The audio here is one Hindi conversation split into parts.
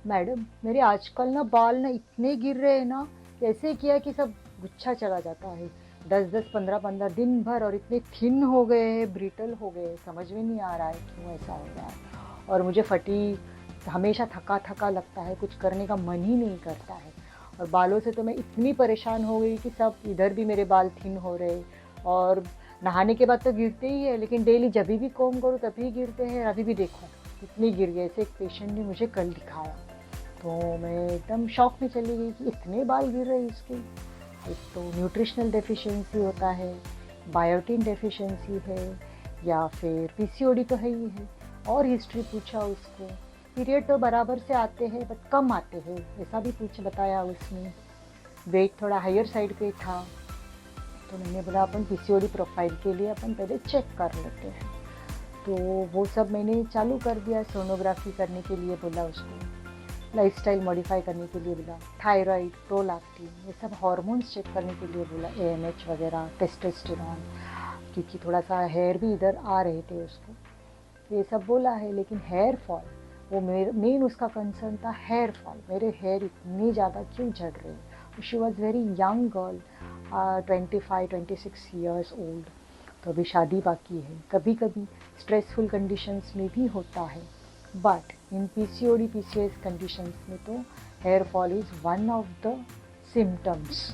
मैडम मेरे आजकल ना बाल ना इतने गिर रहे हैं ना, कैसे किया कि सब गुच्छा चला जाता है। 10-10 15-15 दिन भर, और इतने थिन हो गए हैं, ब्रिटल हो गए हैं, समझ में नहीं आ रहा है क्यों ऐसा हो रहा है। और मुझे फटीग, हमेशा थका थका लगता है, कुछ करने का मन ही नहीं करता है। और बालों से तो मैं इतनी परेशान हो गई कि सब इधर भी मेरे बाल थिन हो रहे। और नहाने के बाद तो गिरते ही है, लेकिन डेली जब भी कोम करूँ तभी गिरते हैं। अभी भी देखो इतनी गिर गए। ऐसे एक पेशेंट ने मुझे कल दिखाया, तो मैं एकदम शॉक में चली गई कि इतने बाल गिर रहे हैं इसके। एक तो न्यूट्रिशनल डेफिशिएंसी होता है, बायोटिन डेफिशिएंसी है, या फिर पीसीओडी तो है ही है। और हिस्ट्री पूछा उसको, पीरियड तो बराबर से आते हैं बट कम आते हैं, ऐसा भी पूछ बताया उसने। वेट थोड़ा हायर साइड पे था, तो मैंने बोला अपन पीसीओडी प्रोफाइल के लिए अपन पहले चेक कर लेते हैं। तो वो सब मैंने चालू कर दिया। सोनोग्राफी करने के लिए बोला उसको, लाइफस्टाइल मॉडिफाई करने के लिए बोला, थायराइड, प्रोलैक्टिन, ये सब हार्मोन्स चेक करने के लिए बोला, एएमएच वगैरह, टेस्टोस्टेरोन, क्योंकि थोड़ा सा हेयर भी इधर आ रहे थे उसको। तो ये सब बोला है, लेकिन हेयर फॉल, वो मेन उसका कंसर्न था हेयर फॉल। मेरे हेयर इतने ज़्यादा क्यों झड़ रहे हैं। She was very young girl, 25-26 old. तो अभी शादी बाकी है। कभी कभी स्ट्रेसफुल कंडीशंस में भी होता है, but in PCOD PCS conditions में तो hair fall is one of the symptoms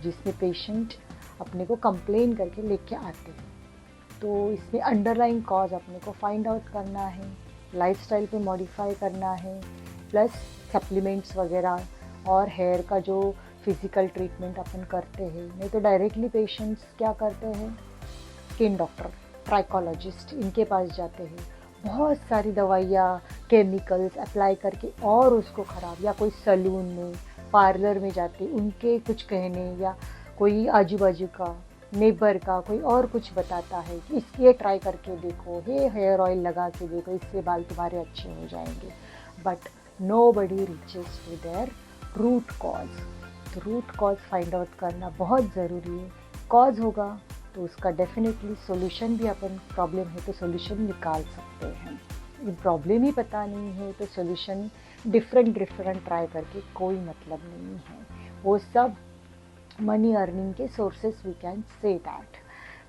जिसमें पेशेंट अपने को कंप्लेन करके लेके आते हैं। तो इसमें अंडरलाइन कॉज अपने को फाइंड आउट करना है, लाइफस्टाइल पे मॉडिफाई करना है, प्लस सप्लीमेंट्स वगैरह, और हेयर का जो फिज़िकल ट्रीटमेंट अपन करते हैं। नहीं तो डायरेक्टली पेशेंट्स क्या करते हैं, स्किन डॉक्टर, ट्राइकोलॉजिस्ट, इनके पास जाते हैं। बहुत सारी दवाइयाँ, केमिकल्स अप्लाई करके और उसको ख़राब, या कोई सैलून में, पार्लर में जाते, उनके कुछ कहने, या कोई आजू बाजू का नेबर का कोई और कुछ बताता है कि ये ट्राई करके देखो, ये हेयर ऑयल लगा के देखो, इससे बाल तुम्हारे अच्छे हो जाएंगे। But nobody reaches to their root cause. तो रूट कॉज फाइंड आउट करना बहुत ज़रूरी है। कॉज होगा तो उसका डेफिनेटली सोल्यूशन भी, अपन प्रॉब्लम है तो सोल्यूशन निकाल सकते हैं। प्रॉब्लम ही पता नहीं है तो सोल्यूशन डिफरेंट ट्राई करके कोई मतलब नहीं है। वो सब मनी अर्निंग के sources, we can say that.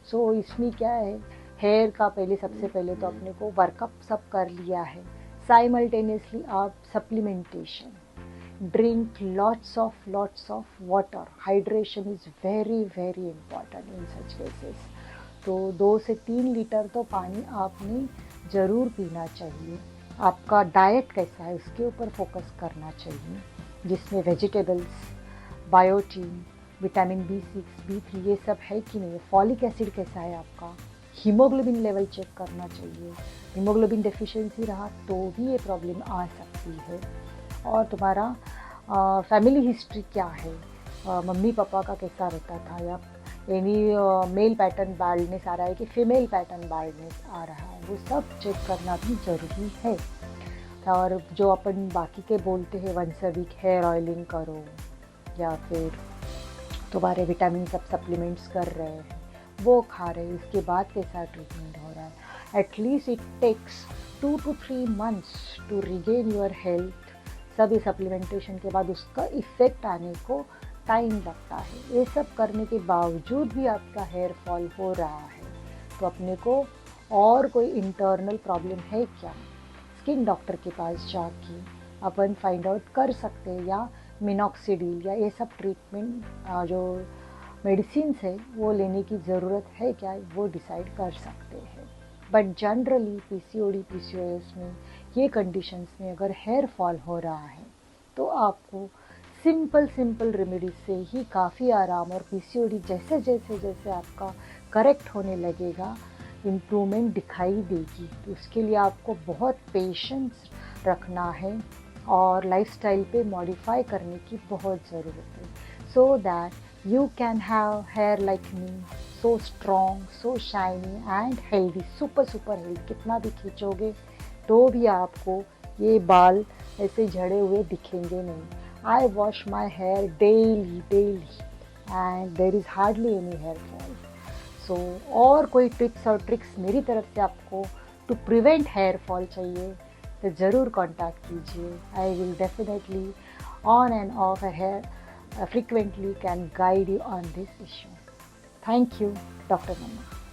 So इसमें क्या है, हेयर का पहले, सबसे पहले तो अपने को वर्कअप सब कर लिया है। साइमल्टेनियसली आप supplementation, drink lots of water. Hydration is very important in such cases. तो 2 से 3 लीटर तो पानी आपने ज़रूर पीना चाहिए। आपका डाइट कैसा है उसके ऊपर फोकस करना चाहिए, जिसमें vegetables, biotin, vitamin B6, B3 ये सब है कि नहीं। फॉलिक एसिड कैसा है आपका, हीमोग्लोबिन लेवल चेक करना चाहिए। हीमोग्लोबिन डेफिशिएंसी रहा तो भी ये प्रॉब्लम आ सकती है। और तुम्हारा फैमिली हिस्ट्री क्या है, मम्मी पापा का कैसा रहता था, या एनी मेल पैटर्न बाल्डनेस आ रहा है कि फीमेल पैटर्न बाल्डनेस आ रहा है, वो सब चेक करना भी ज़रूरी है। और जो अपन बाकी के बोलते हैं, once a week hair oiling करो, या फिर तुम्हारे विटामिन सब सप्लीमेंट्स कर रहे हैं, वो खा रहे हैं, इसके बाद कैसा ट्रीटमेंट हो रहा है। At least it takes 2 to 3 months to regain your health. सब ये सप्लीमेंटेशन के बाद उसका इफ़ेक्ट आने को टाइम लगता है। ये सब करने के बावजूद भी आपका हेयर फॉल हो रहा है, तो अपने को और कोई इंटरनल प्रॉब्लम है क्या, स्किन डॉक्टर के पास जाके अपन फाइंड आउट कर सकते हैं। या मिनॉक्सिडिल या ये सब ट्रीटमेंट, जो मेडिसिन है वो लेने की ज़रूरत है क्या, वो डिसाइड कर सकते हैं। बट जनरली पीसीओडी पीसीओएस में, ये कंडीशंस में अगर हेयर फॉल हो रहा है तो आपको सिंपल रेमेडी से ही काफ़ी आराम, और पीसीओडी जैसे जैसे जैसे आपका करेक्ट होने लगेगा, इम्प्रूवमेंट दिखाई देगी। तो उसके लिए आपको बहुत पेशेंस रखना है और लाइफस्टाइल पे मॉडिफाई करने की बहुत ज़रूरत है, so that you can have hair like me, so strong, so shiny and healthy, super healthy. कितना भी खींचोगे तो भी आपको ये बाल ऐसे झड़े हुए दिखेंगे नहीं। I wash my hair daily and there is hardly any hair fall. So और कोई टिप्स और ट्रिक्स मेरी तरफ से आपको टू प्रिवेंट हेयर फॉल चाहिए तो ज़रूर कांटेक्ट कीजिए. I will definitely on and off hair frequently can guide you on this issue. Thank you, Dr. Nanna.